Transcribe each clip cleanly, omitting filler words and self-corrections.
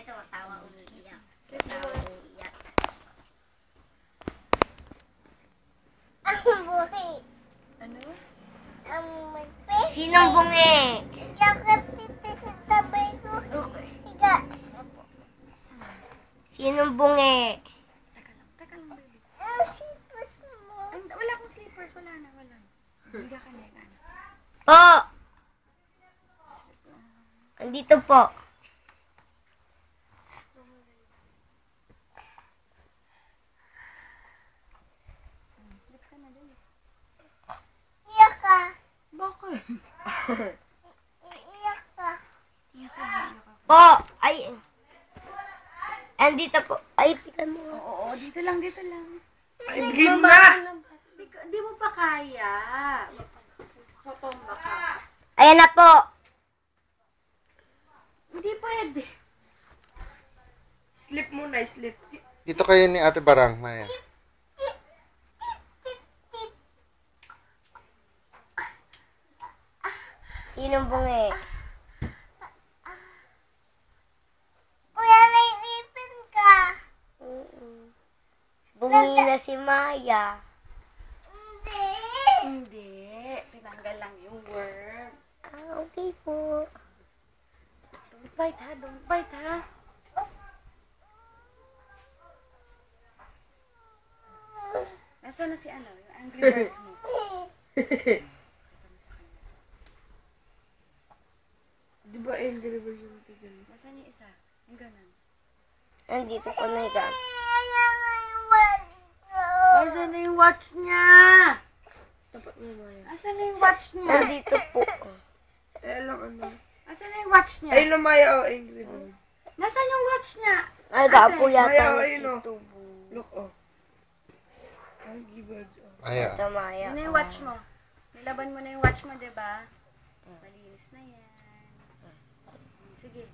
ito, tawa umiiyak. Tawa umiiyak. Ang buhay. Ano? Ang magpes. Sinong bungi? Yakap dito sa tabay ko. Okay. Higa. Sinong bungi? Teka lang, baby. Ang sipos mo. Ay, wala akong slippers, wala na. Higa ka na, higa na. Po! Andito po. Slip ka na, baby. Iyak ka. Bakit? Iyak ka. Iyak ka, iyak ka. Po! Ay! Andito po. Ay, pikan mo. Oo, dito lang, dito lang. Ay, game na! Di mo pa kaya. Patomba ka. Ayan na po. Hindi pwede. Slip muna, slip. Dito kayo ni Ate Barang, Maya. Sinong bungi? Kuya, naipin ka. Bungi na si Maya. Hindi. Hindi. Tinanggal lang yung worm. Ah, okay po. Don't bite ha, don't bite ha. Nasaan na si ano, yung Angry Birds mo? Di ba angry version ito ganun? Nasaan yung isa? Yung ganun. Andito po na higa. Nasaan na yung watch niya? Tapat mo, Maya. Nasaan na yung watch niya? Andito po. Eh, lang ano. Nasaan na yung watch niya? Ayun na, Maya, oh, angry bird. Nasaan yung watch niya? Ay, gapo Maya, yata. oh, ayun, oh. Tubo. Look, oh. Angry birds, oh. Maya. Ito, Maya. Ano yung watch mo? Nilaban mo na yung watch mo, diba? Malinis na yan. Sige.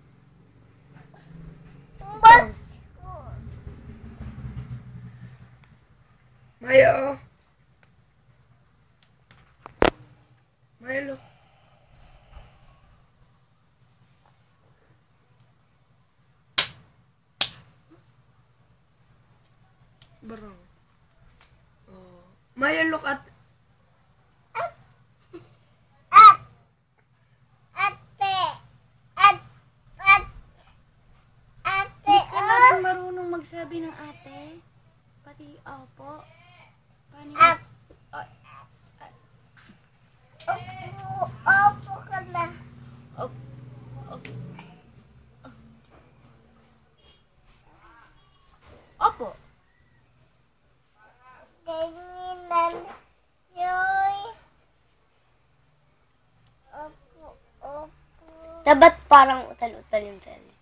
Maya, oh. Maya, look. Barang. Oh. Maya, look at... Hindi ka na rin marunong magsabi ng ate. Pati opo. Paano yun? Opo ka na. Opo. Ganyan yoy. Opo, opo. Dapat parang utal-utal yung salita.